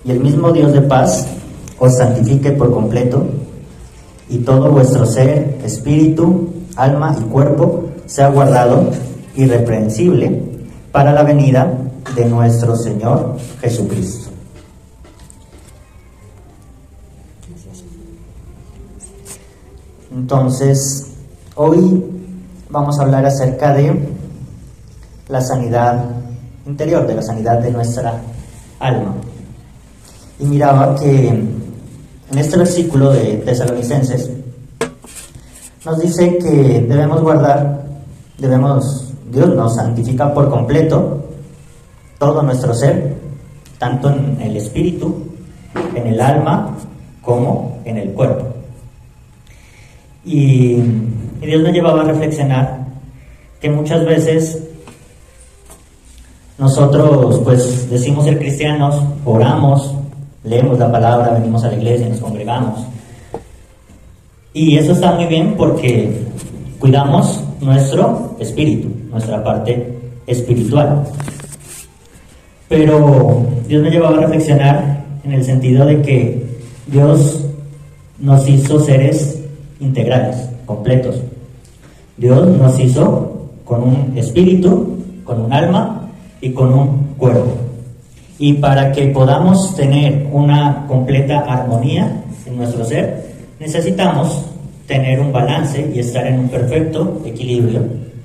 y el mismo Dios de paz os santifique por completo, y todo vuestro ser, espíritu, alma y cuerpo sea guardado irreprensible para la venida de nuestro Señor Jesucristo. Entonces, hoy vamos a hablar acerca de la sanidad interior, de la sanidad de nuestra alma. Y miraba que en este versículo de Tesalonicenses nos dice que Dios nos santifica por completo todo nuestro ser, tanto en el espíritu, en el alma, como en el cuerpo. Y Dios me llevaba a reflexionar que muchas veces nosotros pues decimos ser cristianos, oramos, leemos la palabra, venimos a la iglesia, nos congregamos. Y eso está muy bien porque cuidamos nuestro espíritu, nuestra parte espiritual. Pero Dios me llevaba a reflexionar en el sentido de que Dios nos hizo seres integrales, completos. Dios nos hizo con un espíritu, con un alma y con un cuerpo. Y para que podamos tener una completa armonía en nuestro ser, necesitamos tener un balance y estar en un perfecto equilibrio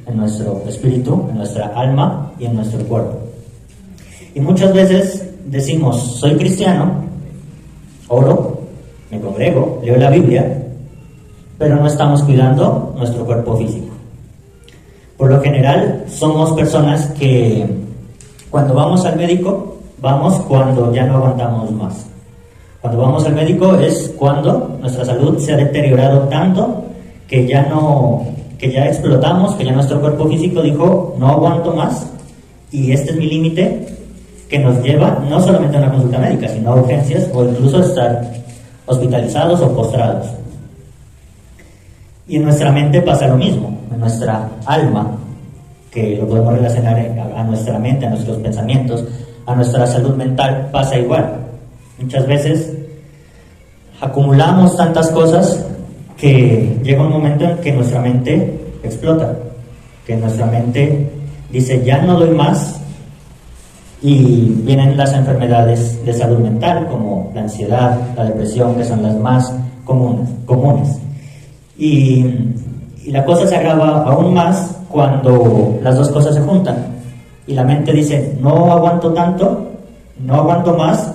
en nuestro espíritu, en nuestra alma y en nuestro cuerpo. Y muchas veces decimos, soy cristiano, oro, me congrego, leo la Biblia, pero no estamos cuidando nuestro cuerpo físico. Por lo general, somos personas que cuando vamos al médico, vamos cuando ya no aguantamos más. Cuando vamos al médico es cuando nuestra salud se ha deteriorado tanto que ya explotamos, que ya nuestro cuerpo físico dijo, no aguanto más, y este es mi límite, que nos lleva no solamente a una consulta médica, sino a urgencias o incluso a estar hospitalizados o postrados. Y en nuestra mente pasa lo mismo, en nuestra alma, que lo podemos relacionar a nuestra mente, a nuestros pensamientos, a nuestra salud mental, pasa igual. Muchas veces acumulamos tantas cosas que llega un momento en que nuestra mente explota, que nuestra mente dice, ya no doy más, y vienen las enfermedades de salud mental, como la ansiedad, la depresión, que son las más comunes. Y la cosa se agrava aún más cuando las dos cosas se juntan y la mente dice, no aguanto tanto, no aguanto más,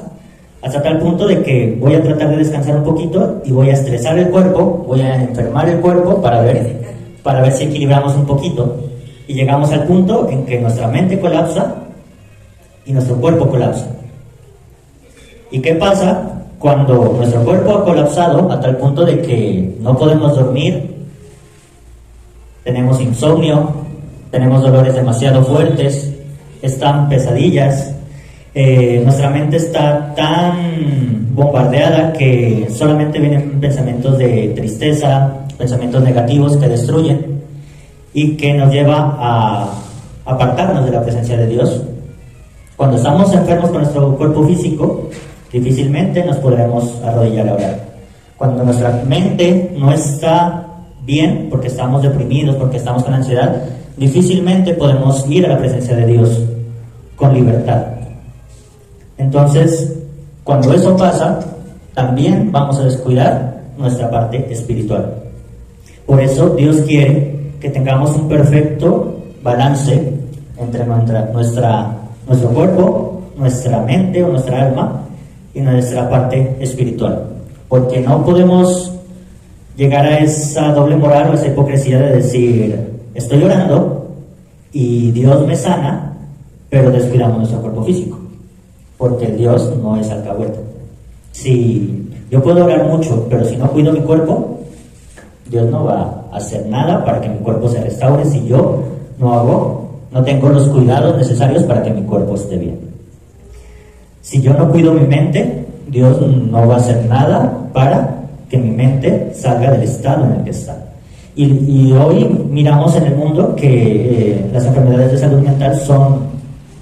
hasta tal punto de que voy a tratar de descansar un poquito y voy a estresar el cuerpo, voy a enfermar el cuerpo para ver si equilibramos un poquito, y llegamos al punto en que nuestra mente colapsa y nuestro cuerpo colapsa. ¿Y qué pasa cuando nuestro cuerpo ha colapsado a tal punto de que no podemos dormir? Tenemos insomnio, tenemos dolores demasiado fuertes, están pesadillas, nuestra mente está tan bombardeada que solamente vienen pensamientos de tristeza, pensamientos negativos que destruyen y que nos lleva a apartarnos de la presencia de Dios. Cuando estamos enfermos con nuestro cuerpo físico, difícilmente nos podremos arrodillar a orar. Cuando nuestra mente no está bien, porque estamos deprimidos, porque estamos con ansiedad, difícilmente podemos ir a la presencia de Dios con libertad. Entonces, cuando eso pasa, también vamos a descuidar nuestra parte espiritual. Por eso Dios quiere que tengamos un perfecto balance entre nuestro cuerpo, nuestra mente o nuestra alma y nuestra parte espiritual, porque no podemos llegar a esa doble moral o esa hipocresía de decir, estoy orando y Dios me sana, pero descuidamos nuestro cuerpo físico, porque Dios no es alcahueta. Si yo puedo orar mucho, pero si no cuido mi cuerpo, Dios no va a hacer nada para que mi cuerpo se restaure si yo no tengo los cuidados necesarios para que mi cuerpo esté bien. Si yo no cuido mi mente, Dios no va a hacer nada para que mi mente salga del estado en el que está. Y hoy miramos en el mundo que las enfermedades de salud mental son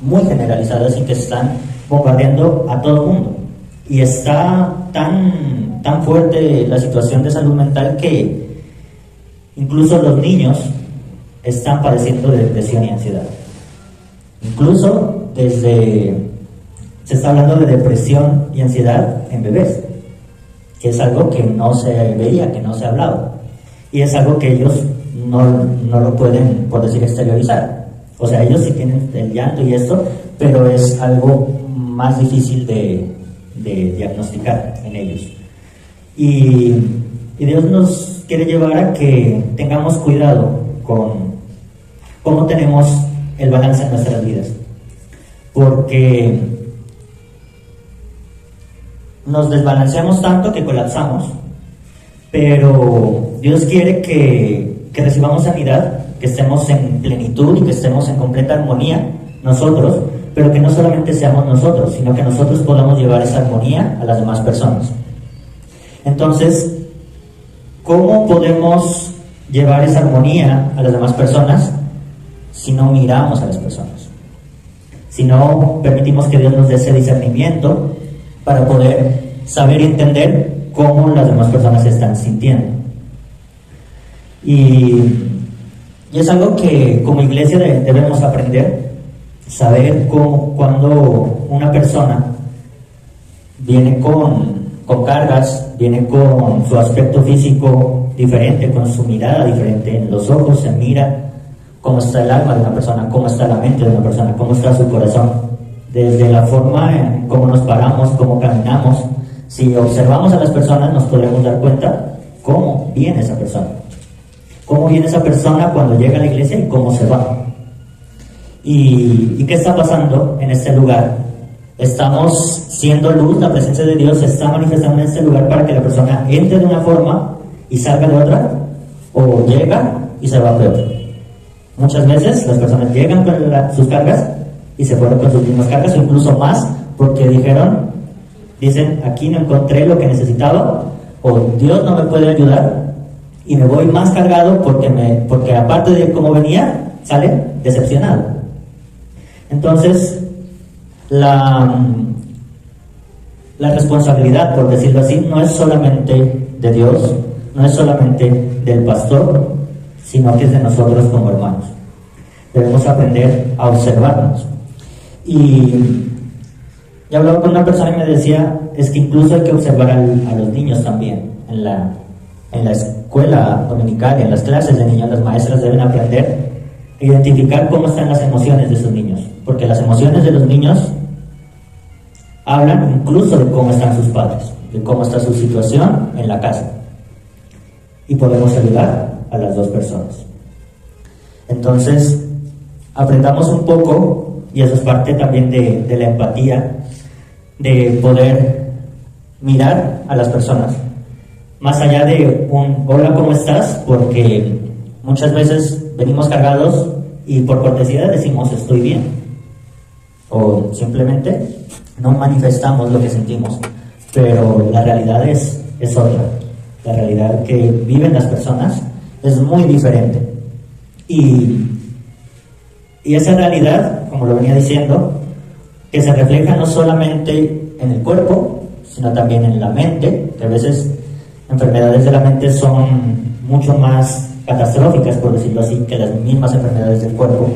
muy generalizadas y que están bombardeando a todo el mundo. Y está tan fuerte la situación de salud mental que incluso los niños están padeciendo de depresión y ansiedad. Incluso se está hablando de depresión y ansiedad en bebés, que es algo que no se veía, que no se hablaba. Y es algo que ellos no lo pueden, por decir, exteriorizar. O sea, ellos sí tienen el llanto y esto, pero es algo más difícil de diagnosticar en ellos. Y Dios nos quiere llevar a que tengamos cuidado con cómo tenemos el balance en nuestras vidas, porque nos desbalanceamos tanto que colapsamos, pero Dios quiere que recibamos sanidad, que estemos en plenitud y que estemos en completa armonía nosotros, pero que no solamente seamos nosotros, sino que nosotros podamos llevar esa armonía a las demás personas. Entonces, ¿cómo podemos llevar esa armonía a las demás personas si no miramos a las personas? Si no permitimos que Dios nos dé ese discernimiento para poder saber y entender cómo las demás personas se están sintiendo. Y es algo que como iglesia debemos aprender. Saber cuando una persona viene con cargas, viene con su aspecto físico diferente, con su mirada diferente, en los ojos se mira cómo está el alma de una persona, cómo está la mente de una persona, cómo está su corazón, desde la forma en cómo nos paramos, cómo caminamos. Si observamos a las personas nos podremos dar cuenta cómo viene esa persona, cómo viene esa persona cuando llega a la iglesia y cómo se va. ¿Y qué está pasando en este lugar? Estamos siendo luz, la presencia de Dios se está manifestando en este lugar para que la persona entre de una forma y salga de otra, o llega y se va peor. Muchas veces las personas llegan con sus cargas y se fueron con sus mismas cargas, o incluso más, porque dicen, aquí no encontré lo que necesitaba, o Dios no me puede ayudar, y me voy más cargado porque aparte de cómo venía, sale decepcionado. Entonces, la responsabilidad, por decirlo así, no es solamente de Dios, no es solamente del pastor, sino que es de nosotros como hermanos. Debemos aprender a observarnos. Y hablaba con una persona y me decía, es que incluso hay que observar a los niños también. En la escuela dominical, en las clases de niños, las maestras deben aprender a identificar cómo están las emociones de sus niños, porque las emociones de los niños hablan incluso de cómo están sus padres, de cómo está su situación en la casa, y podemos ayudar a las dos personas. Entonces, aprendamos un poco, y eso es parte también de la empatía, de poder mirar a las personas, más allá de un hola, ¿cómo estás? Porque muchas veces venimos cargados y por cortesía decimos estoy bien, o simplemente no manifestamos lo que sentimos, pero la realidad es otra. La realidad que viven las personas es muy diferente, y esa realidad, como lo venía diciendo, que se refleja no solamente en el cuerpo, sino también en la mente, que a veces enfermedades de la mente son mucho más catastróficas, por decirlo así, que las mismas enfermedades del cuerpo,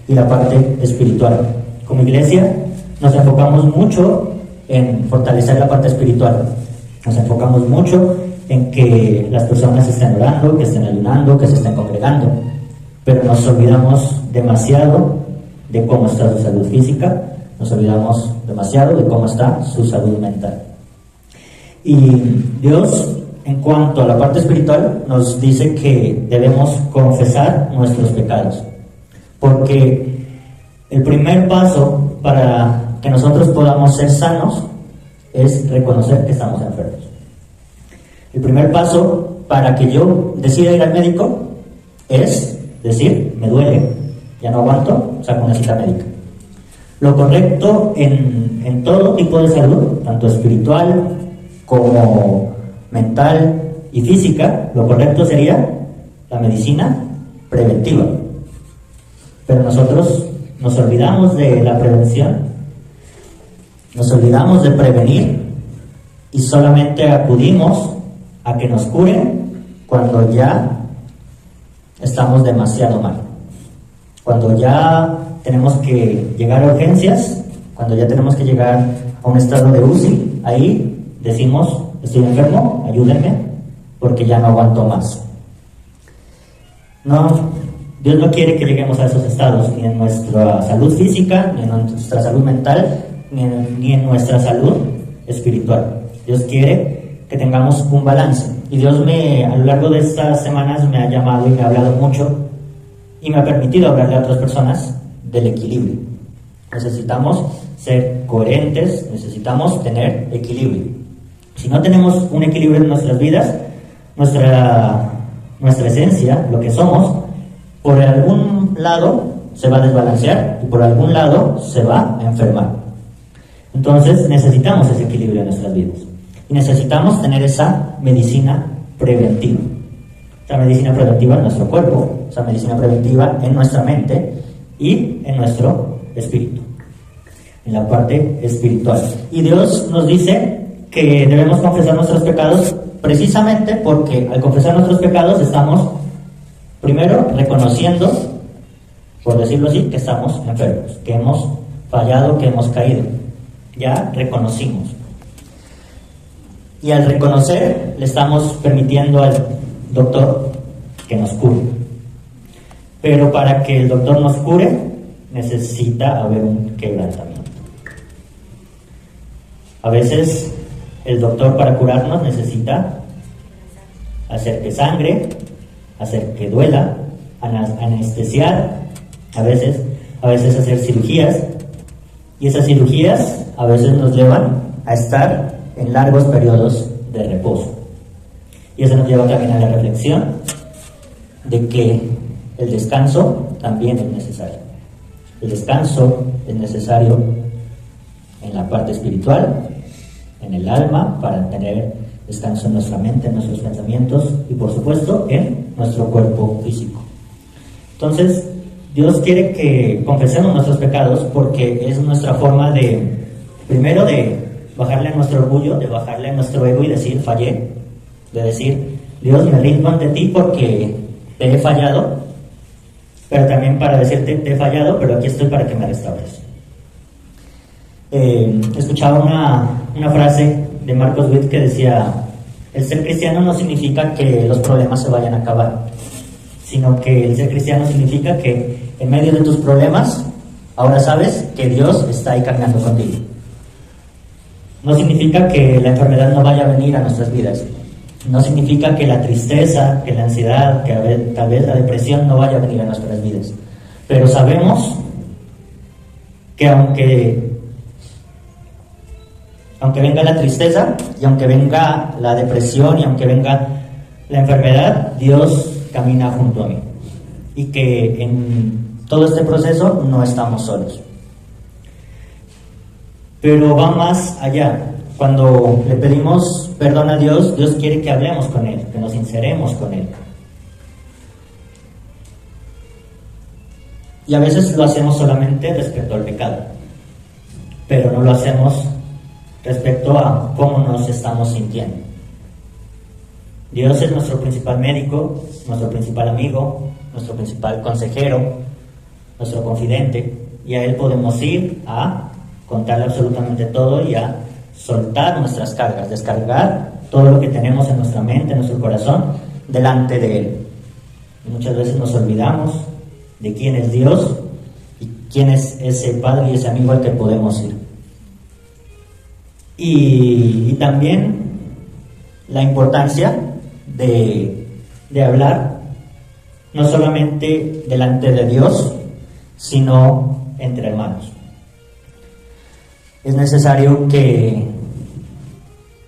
y la parte espiritual. Como iglesia nos enfocamos mucho en fortalecer la parte espiritual, nos enfocamos mucho en que las personas estén orando, que estén ayunando, que se estén congregando, pero nos olvidamos demasiado de cómo está su salud física, nos olvidamos demasiado de cómo está su salud mental. Y Dios, en cuanto a la parte espiritual, nos dice que debemos confesar nuestros pecados, porque el primer paso para que nosotros podamos ser sanos es reconocer que estamos enfermos. El primer paso para que yo decida ir al médico es decir, me duele, ya no aguanto, saco una cita médica. Lo correcto en todo tipo de salud, tanto espiritual como mental y física, lo correcto sería la medicina preventiva. Pero nosotros nos olvidamos de la prevención, nos olvidamos de prevenir, y solamente acudimos a que nos curen cuando ya estamos demasiado mal, cuando ya tenemos que llegar a urgencias, cuando ya tenemos que llegar a un estado de UCI. Ahí decimos: estoy enfermo, ayúdenme, porque ya no aguanto más. No, Dios no quiere que lleguemos a esos estados, ni en nuestra salud física, ni en nuestra salud mental, ni en nuestra salud espiritual. Dios quiere que tengamos un balance. Y Dios a lo largo de estas semanas me ha llamado y me ha hablado mucho y me ha permitido hablarle a otras personas del equilibrio. Necesitamos ser coherentes, necesitamos tener equilibrio. Si no tenemos un equilibrio en nuestras vidas, nuestra esencia, lo que somos, por algún lado se va a desbalancear y por algún lado se va a enfermar. Entonces necesitamos ese equilibrio en nuestras vidas y necesitamos tener esa medicina preventiva. Esa medicina preventiva en nuestro cuerpo, esa medicina preventiva en nuestra mente y en nuestro espíritu, en la parte espiritual. Y Dios nos dice que debemos confesar nuestros pecados precisamente porque al confesar nuestros pecados estamos primero reconociendo, por decirlo así, que estamos enfermos, que hemos fallado, que hemos caído. Ya reconocimos. Y al reconocer le estamos permitiendo al doctor que nos cure. Pero para que el doctor nos cure necesita haber un quebrantamiento. A veces el doctor, para curarnos, necesita hacer que sangre, hacer que duela, anestesiar, a veces hacer cirugías, y esas cirugías a veces nos llevan a estar en largos periodos de reposo. Y eso nos lleva también a la reflexión de que el descanso también es necesario. El descanso es necesario en la parte espiritual, en el alma, para tener descanso en nuestra mente, en nuestros pensamientos y por supuesto en nuestro cuerpo físico. Entonces, Dios quiere que confesemos nuestros pecados porque es nuestra forma primero de bajarle a nuestro orgullo, de bajarle a nuestro ego y decir: fallé, de decir: Dios, me rindo ante ti porque te he fallado, pero también para decirte: te he fallado, pero aquí estoy para que me restaures. Escuchaba una frase de Marcos Witt que decía: el ser cristiano no significa que los problemas se vayan a acabar, sino que el ser cristiano significa que en medio de tus problemas ahora sabes que Dios está ahí caminando contigo. No significa que la enfermedad no vaya a venir a nuestras vidas, no significa que la tristeza, que la ansiedad, que tal vez la depresión no vaya a venir a nuestras vidas, pero sabemos que aunque venga la tristeza y aunque venga la depresión y aunque venga la enfermedad, Dios camina junto a mí y que en todo este proceso no estamos solos. Pero va más allá. Cuando le pedimos perdón a Dios, Dios quiere que hablemos con Él, que nos sinceremos con Él. Y a veces lo hacemos solamente respecto al pecado, pero no lo hacemos respecto a cómo nos estamos sintiendo. Dios es nuestro principal médico, nuestro principal amigo, nuestro principal consejero, nuestro confidente, y a Él podemos ir a contarle absolutamente todo y a soltar nuestras cargas, descargar todo lo que tenemos en nuestra mente, en nuestro corazón, delante de Él. Y muchas veces nos olvidamos de quién es Dios y quién es ese Padre y ese amigo al que podemos ir. Y también la importancia de hablar no solamente delante de Dios, sino entre hermanos. Es necesario que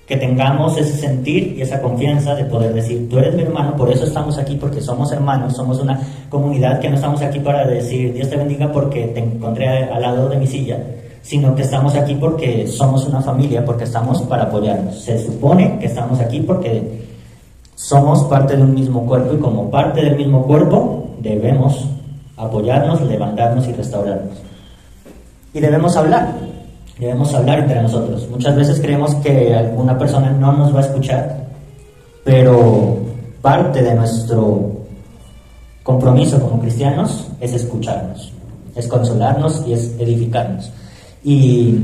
tengamos ese sentir y esa confianza de poder decir: tú eres mi hermano, por eso estamos aquí, porque somos hermanos, somos una comunidad, que no estamos aquí para decir Dios te bendiga porque te encontré al lado de mi silla, sino que estamos aquí porque somos una familia, porque estamos para apoyarnos. Se supone que estamos aquí porque somos parte de un mismo cuerpo y como parte del mismo cuerpo debemos apoyarnos, levantarnos y restaurarnos. Y debemos hablar. Debemos hablar entre nosotros. Muchas veces creemos que alguna persona no nos va a escuchar, pero parte de nuestro compromiso como cristianos es escucharnos, es consolarnos y es edificarnos. Y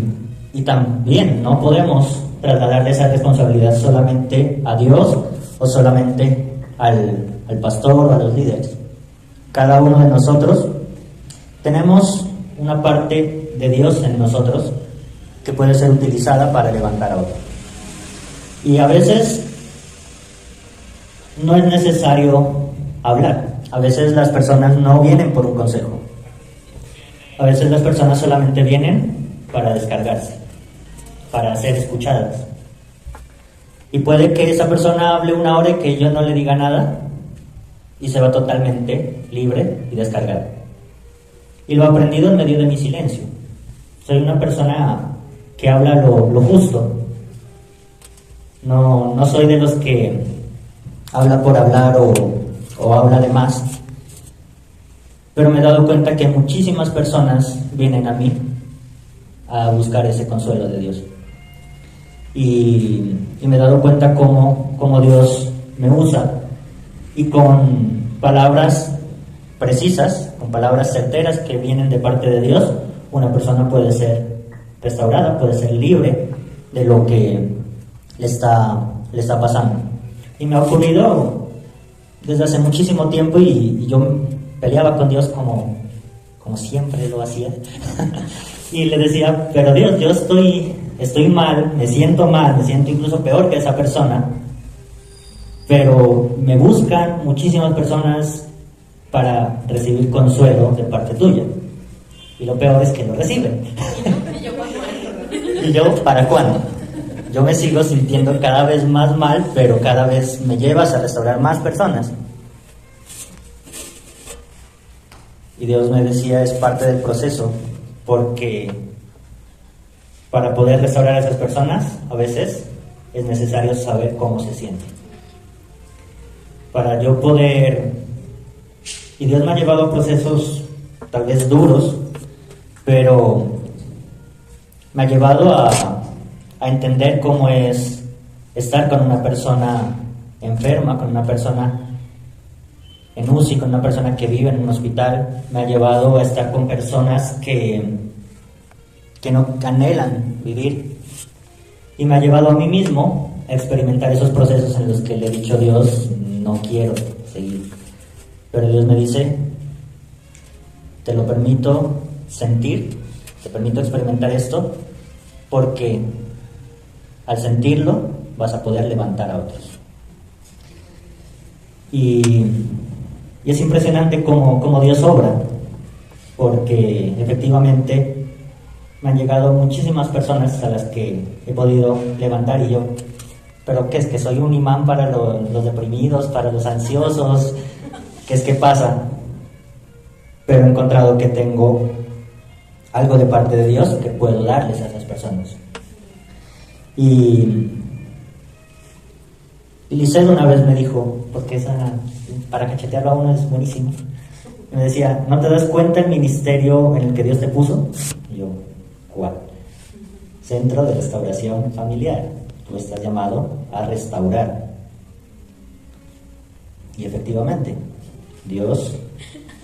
también no podemos trasladar esa responsabilidad solamente a Dios o solamente al pastor o a los líderes. Cada uno de nosotros tenemos una parte de Dios en nosotros que puede ser utilizada para levantar a otro. Y a veces no es necesario hablar. A veces las personas no vienen por un consejo. A veces las personas solamente vienen para descargarse, para ser escuchadas. Y puede que esa persona hable una hora y que yo no le diga nada y se va totalmente libre y descargado. Y lo he aprendido en medio de mi silencio. Soy una persona que habla lo justo. No soy de los que habla por hablar o habla de más. Pero me he dado cuenta que muchísimas personas vienen a mí a buscar ese consuelo de Dios. Y me he dado cuenta cómo Dios me usa, y con palabras precisas, con palabras certeras que vienen de parte de Dios, una persona puede ser restaurada, puede ser libre de lo que le está pasando. Y me ha ocurrido desde hace muchísimo tiempo, y yo peleaba con Dios como siempre lo hacía. Y le decía, pero Dios, yo estoy mal, me siento incluso peor que esa persona, pero me buscan muchísimas personas para recibir consuelo de parte tuya. Y lo peor es que lo reciben. ¿Y yo para cuándo? Yo me sigo sintiendo cada vez más mal, pero cada vez me llevas a restaurar más personas. Y Dios me decía, es parte del proceso, porque para poder restaurar a esas personas, a veces es necesario saber cómo se sienten. Para yo poder... Y Dios me ha llevado a procesos tal vez duros, pero me ha llevado a entender cómo es estar con una persona enferma, con una persona en UCI, con una persona que vive en un hospital. Me ha llevado a estar con personas que no anhelan vivir, y me ha llevado a mí mismo a experimentar esos procesos en los que le he dicho a Dios, no quiero seguir, pero Dios me dice, te lo permito sentir, te permito experimentar esto, porque al sentirlo vas a poder levantar a otros. Y es impresionante cómo Dios obra, porque efectivamente me han llegado muchísimas personas a las que he podido levantar, y yo, ¿pero qué es? ¿Que soy un imán para los deprimidos, para los ansiosos? ¿Qué es que pasa? Pero he encontrado que tengo algo de parte de Dios que puedo darles a esas personas. Y Lisette una vez me dijo, porque esa, para cachetearlo a uno es buenísimo, me decía, ¿no te das cuenta el ministerio en el que Dios te puso? Y yo, ¿cuál? Centro de Restauración Familiar. Tú estás llamado a restaurar. Y efectivamente, Dios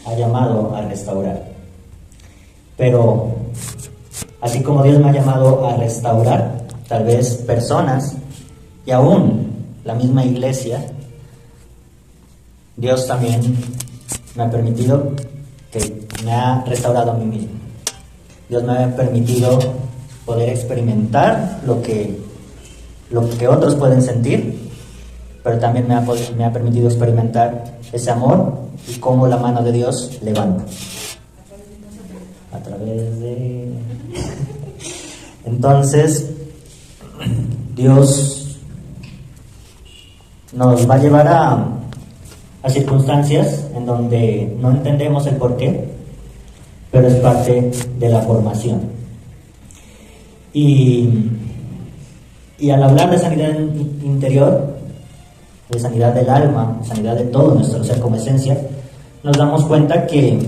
ha llamado a restaurar. Pero así como Dios me ha llamado a restaurar, tal vez personas y aún la misma iglesia, Dios también me ha permitido, que me ha restaurado a mí mismo. Dios me ha permitido poder experimentar lo que otros pueden sentir, pero también me ha permitido experimentar ese amor y cómo la mano de Dios levanta. A través de... Entonces, Dios nos va a llevar a circunstancias en donde no entendemos el porqué, pero es parte de la formación. Y al hablar de sanidad interior, de sanidad del alma, sanidad de todo nuestro ser como esencia, nos damos cuenta que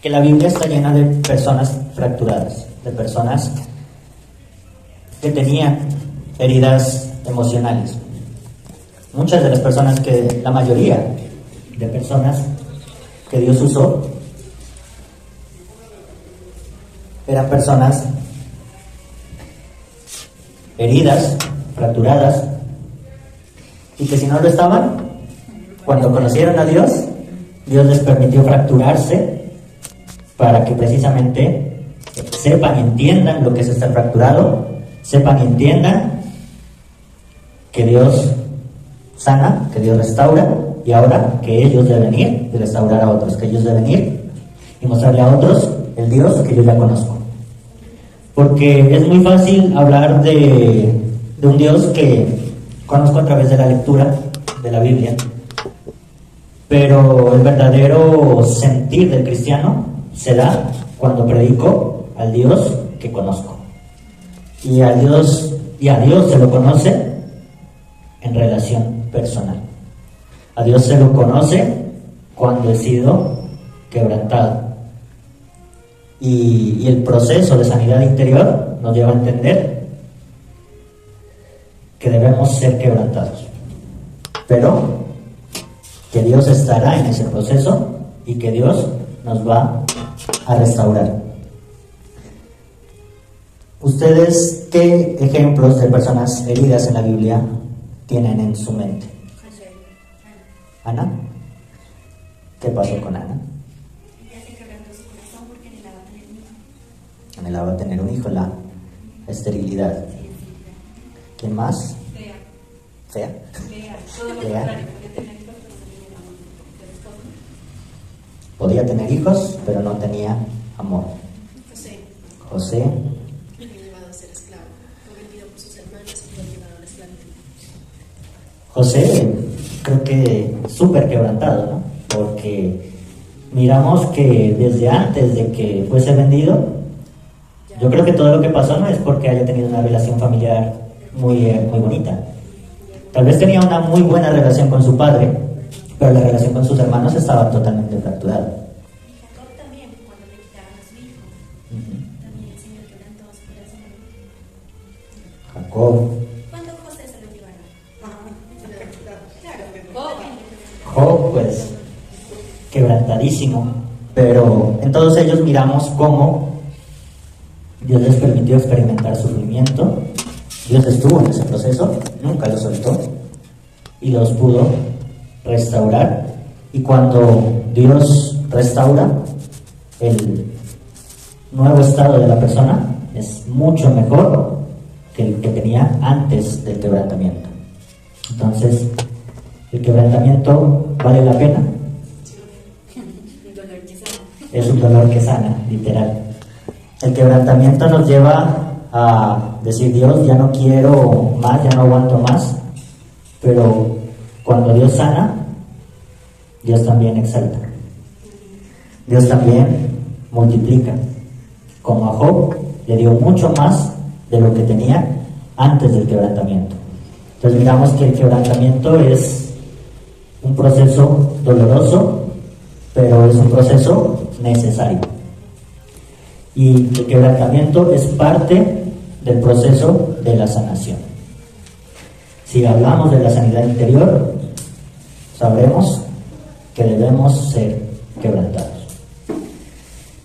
que la Biblia está llena de personas fracturadas, de personas que tenían heridas emocionales. Muchas de las personas la mayoría de personas que Dios usó eran personas heridas, fracturadas, y que si no lo estaban, cuando conocieron a Dios, Dios les permitió fracturarse para que precisamente sepan y entiendan lo que es estar fracturado, sepan y entiendan que Dios sana, que Dios restaura, y ahora que ellos deben ir y restaurar a otros, que ellos deben ir y mostrarle a otros el Dios que yo ya conozco. Porque es muy fácil hablar de un Dios que conozco a través de la lectura de la Biblia, pero el verdadero sentir del cristiano se da cuando predico al Dios que conozco. Y a Dios se lo conoce en relación personal. A Dios se lo conoce cuando he sido quebrantado. Y el proceso de sanidad interior nos lleva a entender que debemos ser quebrantados, pero que Dios estará en ese proceso y que Dios nos va a restaurar. ¿Ustedes qué ejemplos de personas heridas en la Biblia tienen en su mente? ¿Ana? ¿Qué pasó con Ana? Anhelaba tener un hijo, la esterilidad. ¿Quién más? ¿Fea? Fea. Podía tener hijos, pero no tenía amor. José. Fue llevado a ser esclavo. Fue vendido por sus hermanos y fue llevado a la esclavitud. José, creo que súper quebrantado, ¿no? Porque miramos que desde antes de que fuese vendido, yo creo que todo lo que pasó no es porque haya tenido una relación familiar muy bonita. Tal vez tenía una muy buena relación con su padre, pero la relación con sus hermanos estaba totalmente fracturada. Jacob también, cuando le quitaron a su hijo, también el Señor quebrantó su corazón. Jacob. ¿Cuándo José se lo llevaron? Job, pues, quebrantadísimo. Pero en todos ellos miramos cómo Dios les permitió experimentar sufrimiento. Dios estuvo en ese proceso, nunca los soltó y los pudo restaurar. Y cuando Dios restaura, el nuevo estado de la persona es mucho mejor que el que tenía antes del quebrantamiento. Entonces, el quebrantamiento vale la pena. Es un dolor que sana, literal. El quebrantamiento nos lleva a decir: Dios, ya no quiero más, ya no aguanto más. Pero cuando Dios sana, Dios también exalta. Dios también multiplica. Como a Job, le dio mucho más de lo que tenía antes del quebrantamiento. Entonces miramos que el quebrantamiento es un proceso doloroso, pero es un proceso necesario. Y el quebrantamiento es parte del proceso de la sanación. Si hablamos de la sanidad interior, sabremos que debemos ser quebrantados.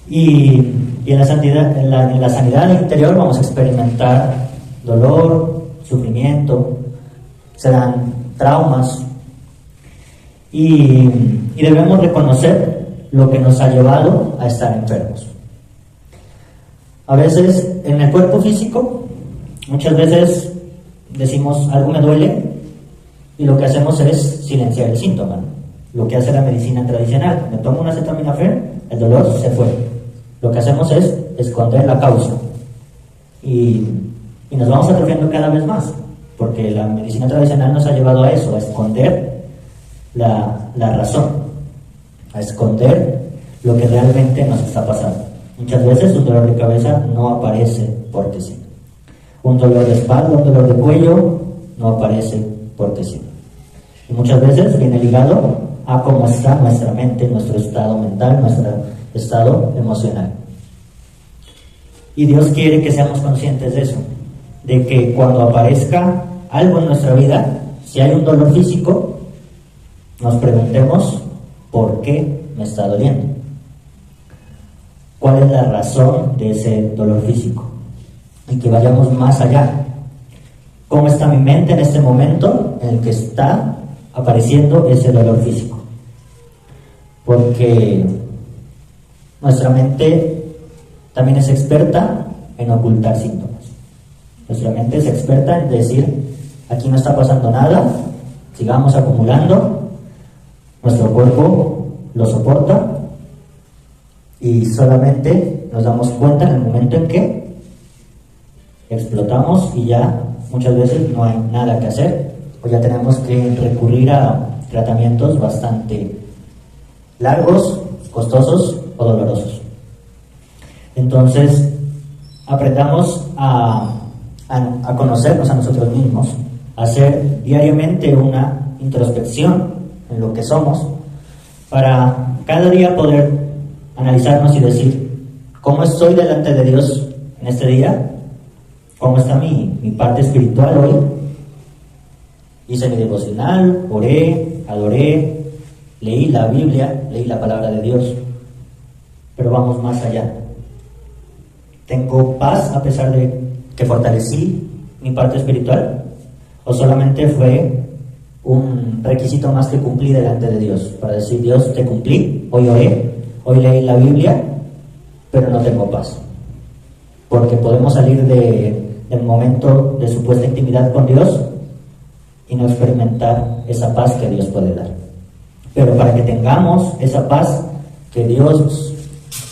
Y en la sanidad interior vamos a experimentar dolor, sufrimiento, serán traumas, y debemos reconocer lo que nos ha llevado a estar enfermos. A veces en el cuerpo físico, muchas veces decimos: algo me duele, y lo que hacemos es silenciar el síntoma, ¿no? Lo que hace la medicina tradicional: me tomo una acetaminofén, el dolor se fue. Lo que hacemos es esconder la causa, y nos vamos atrofiando cada vez más, porque la medicina tradicional nos ha llevado a eso, a esconder la razón, a esconder lo que realmente nos está pasando. Muchas veces un dolor de cabeza no aparece porque sí. Un dolor de espalda, un dolor de cuello no aparece porque sí. Y muchas veces viene ligado a cómo está nuestra mente, nuestro estado mental, estado emocional. Y Dios quiere que seamos conscientes de eso, de que cuando aparezca algo en nuestra vida, si hay un dolor físico, nos preguntemos ¿por qué me está doliendo? ¿Cuál es la razón de ese dolor físico? Y que vayamos más allá. ¿Cómo está mi mente en este momento en el que está apareciendo ese dolor físico? Porque nuestra mente también es experta en ocultar síntomas. Nuestra mente es experta en decir, aquí no está pasando nada, sigamos acumulando, nuestro cuerpo lo soporta, y solamente nos damos cuenta en el momento en que explotamos y ya muchas veces no hay nada que hacer, o ya tenemos que recurrir a tratamientos bastante largos, costosos o dolorosos. Entonces, aprendamos a conocernos a nosotros mismos, a hacer diariamente una introspección en lo que somos, para cada día poder analizarnos y decir, ¿cómo estoy delante de Dios en este día? ¿Cómo está mi parte espiritual hoy? Hice mi devocional, oré, adoré, leí la Biblia, leí la palabra de Dios, pero vamos más allá. ¿Tengo paz a pesar de que fortalecí mi parte espiritual? ¿O solamente fue un requisito más que cumplí delante de Dios? Para decir, Dios, te cumplí, hoy oré, hoy leí la Biblia, pero no tengo paz. Porque podemos salir del momento de supuesta intimidad con Dios y no experimentar esa paz que Dios puede dar. Pero para que tengamos esa paz que Dios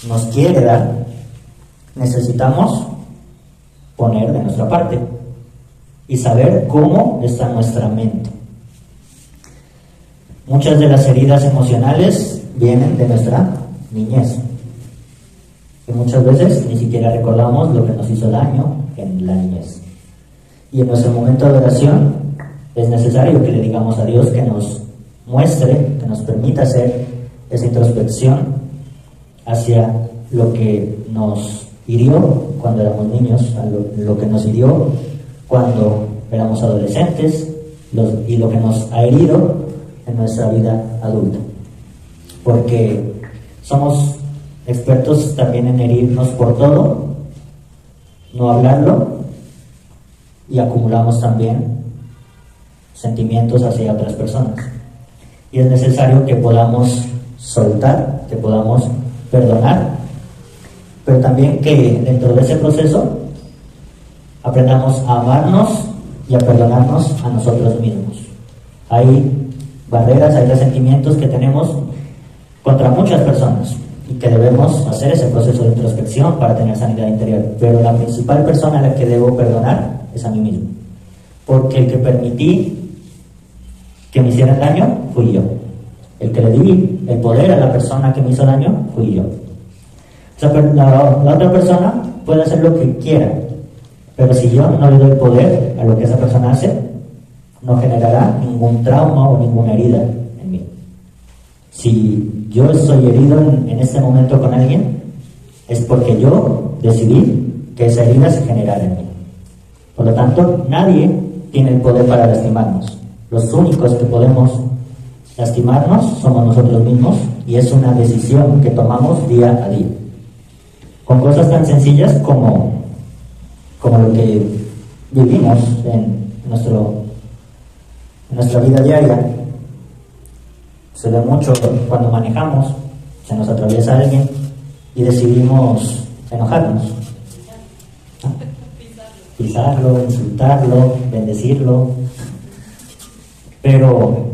nos quiere dar, necesitamos poner de nuestra parte y saber cómo está nuestra mente. Muchas de las heridas emocionales vienen de nuestra niñez, que muchas veces ni siquiera recordamos lo que nos hizo daño en la niñez. Y en nuestro momento de oración es necesario que le digamos a Dios que nos muestre, que nos permita hacer esa introspección hacia lo que nos hirió cuando éramos niños, a lo que nos hirió cuando éramos adolescentes y lo que nos ha herido en nuestra vida adulta. Porque somos expertos también en herirnos por todo, no hablarlo, y acumulamos también sentimientos hacia otras personas. Y es necesario que podamos soltar, que podamos perdonar, pero también que dentro de ese proceso aprendamos a amarnos y a perdonarnos a nosotros mismos. Hay barreras, hay resentimientos que tenemos contra muchas personas y que debemos hacer ese proceso de introspección para tener sanidad interior, pero la principal persona a la que debo perdonar es a mí mismo, porque el que permití que me hicieran daño fui yo, el que le di el poder a la persona que me hizo daño fui yo. La otra persona puede hacer lo que quiera, pero si yo no le doy poder a lo que esa persona hace, no generará ningún trauma o ninguna herida en mí. Si yo estoy herido en este momento con alguien, es porque yo decidí que esa herida se generara en mí. Por lo tanto, nadie tiene el poder para lastimarnos. Los únicos que podemos lastimarnos somos nosotros mismos, y es una decisión que tomamos día a día. Con cosas tan sencillas como lo que vivimos en nuestra vida diaria. Se ve mucho cuando manejamos, se nos atraviesa alguien y decidimos enojarnos, ¿no? Pisarlo, insultarlo, bendecirlo. Pero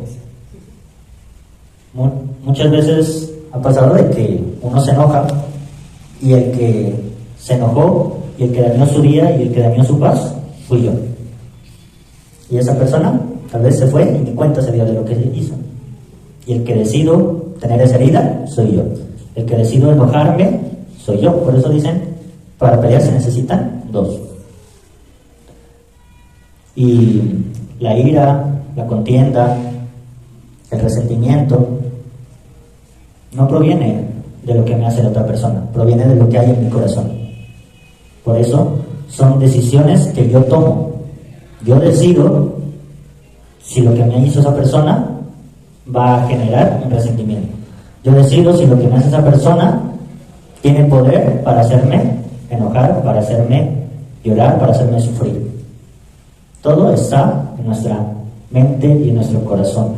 muchas veces ha pasado de que uno se enoja y el que se enojó y el que dañó su día y el que dañó su paz fui yo. Y esa persona tal vez se fue y ni cuenta se dio de lo que hizo. Y el que decido tener esa herida soy yo. El que decido enojarme soy yo. Por eso dicen, para pelear se necesitan dos. Y la ira, la contienda, el resentimiento no proviene de lo que me hace la otra persona, proviene de lo que hay en mi corazón. Por eso son decisiones que yo tomo. Yo decido si lo que me hizo esa persona va a generar un resentimiento. Yo decido si lo que me hace esa persona tiene poder para hacerme enojar, para hacerme llorar, para hacerme sufrir. Todo está en nuestra mente y en nuestro corazón.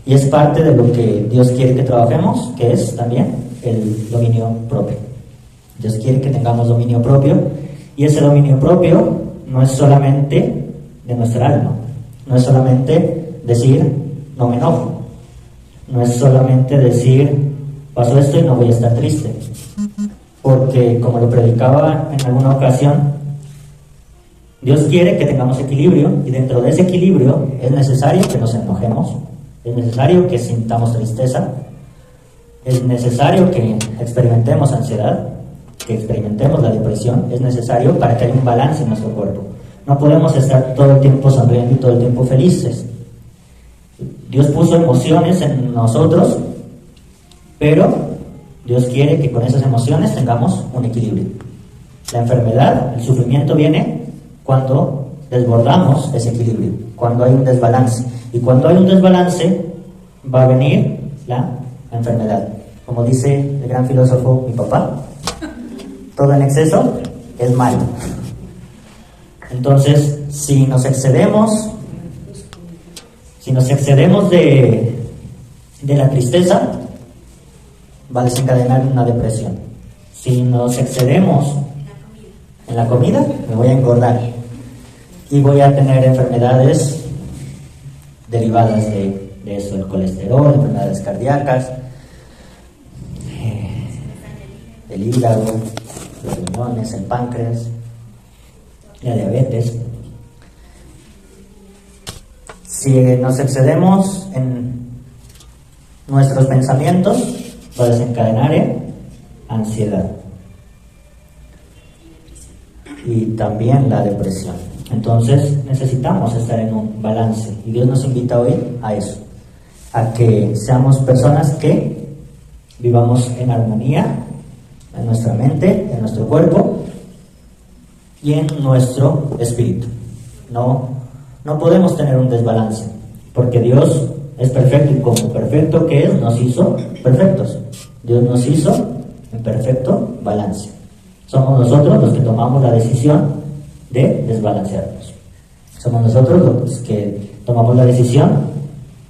Y es parte de lo que Dios quiere que trabajemos, que es también el dominio propio. Dios quiere que tengamos dominio propio, y ese dominio propio no es solamente de nuestra alma, no es solamente decir no me enojo, no es solamente decir pasó esto y no voy a estar triste, porque como lo predicaba en alguna ocasión, Dios quiere que tengamos equilibrio, y dentro de ese equilibrio es necesario que nos enojemos, es necesario que sintamos tristeza, es necesario que experimentemos ansiedad, que experimentemos la depresión, es necesario para que haya un balance en nuestro cuerpo. No podemos estar todo el tiempo sonriendo y todo el tiempo felices. Dios puso emociones en nosotros, pero Dios quiere que con esas emociones tengamos un equilibrio. La enfermedad, el sufrimiento viene cuando desbordamos ese equilibrio, cuando hay un desbalance. Y cuando hay un desbalance va a venir la enfermedad. Como dice el gran filósofo, mi papá, todo en exceso es malo. Entonces, si nos excedemos de la tristeza, va a desencadenar una depresión. Si nos excedemos en la comida, me voy a engordar y voy a tener enfermedades derivadas de eso, el colesterol, enfermedades cardíacas, el hígado, los riñones, el páncreas, la diabetes. Si nos excedemos en nuestros pensamientos, va a desencadenar en ansiedad y también la depresión. Entonces necesitamos estar en un balance, y Dios nos invita hoy a eso, a que seamos personas que vivamos en armonía en nuestra mente, en nuestro cuerpo y en nuestro espíritu. No podemos tener un desbalance, porque Dios es perfecto, y como perfecto que es, nos hizo perfectos. Dios nos hizo en perfecto balance. Somos nosotros los que tomamos la decisión de desbalancearnos. Somos nosotros los que tomamos la decisión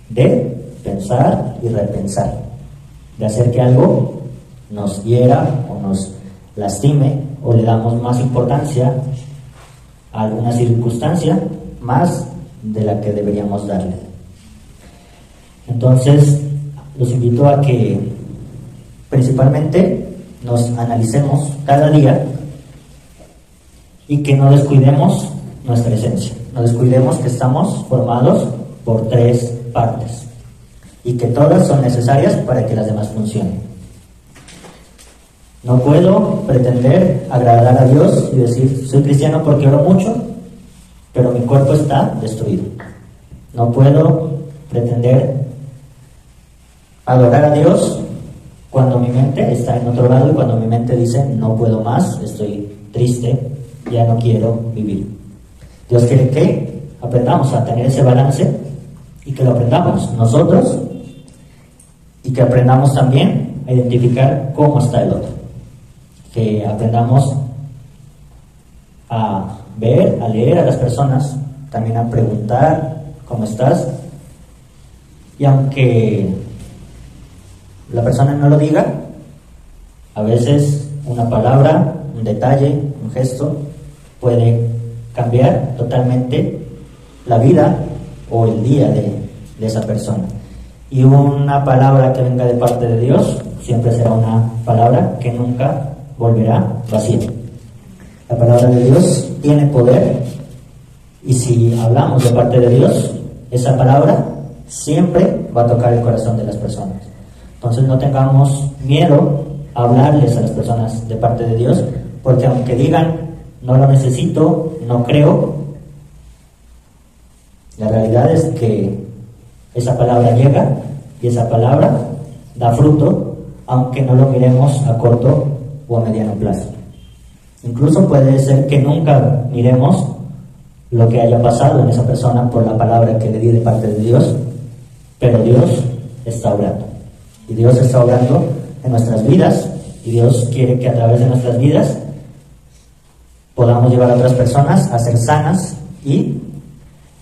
de pensar y repensar, de hacer que algo nos hiera o nos lastime, o le damos más importancia a alguna circunstancia más de la que deberíamos darle. Entonces, los invito a que principalmente nos analicemos cada día y que no descuidemos nuestra esencia, no descuidemos que estamos formados por 3 partes y que todas son necesarias para que las demás funcionen. No puedo pretender agradar a Dios y decir soy cristiano porque oro mucho, pero mi cuerpo está destruido. No puedo pretender adorar a Dios cuando mi mente está en otro lado, y cuando mi mente dice no puedo más, estoy triste, ya no quiero vivir. Dios quiere que aprendamos a tener ese balance, y que lo aprendamos nosotros, y que aprendamos también a identificar cómo está el otro, que aprendamos a ver, a leer a las personas, también a preguntar cómo estás, y aunque la persona no lo diga, a veces una palabra, un detalle, un gesto puede cambiar totalmente la vida o el día de esa persona. Y una palabra que venga de parte de Dios siempre será una palabra que nunca volverá vacía. La palabra de Dios tiene poder, y si hablamos de parte de Dios, esa palabra siempre va a tocar el corazón de las personas. Entonces no tengamos miedo a hablarles a las personas de parte de Dios, porque aunque digan no lo necesito, no creo, la realidad es que esa palabra llega, y esa palabra da fruto, aunque no lo miremos a corto o a mediano plazo. Incluso puede ser que nunca miremos lo que haya pasado en esa persona por la palabra que le di de parte de Dios, pero Dios está obrando. Y Dios está obrando en nuestras vidas, y Dios quiere que a través de nuestras vidas podamos llevar a otras personas a ser sanas y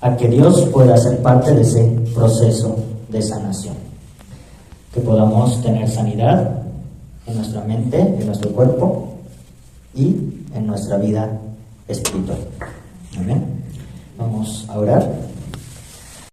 a que Dios pueda ser parte de ese proceso de sanación. Que podamos tener sanidad en nuestra mente, en nuestro cuerpo y en nuestra vida espiritual. Amén. Vamos a orar.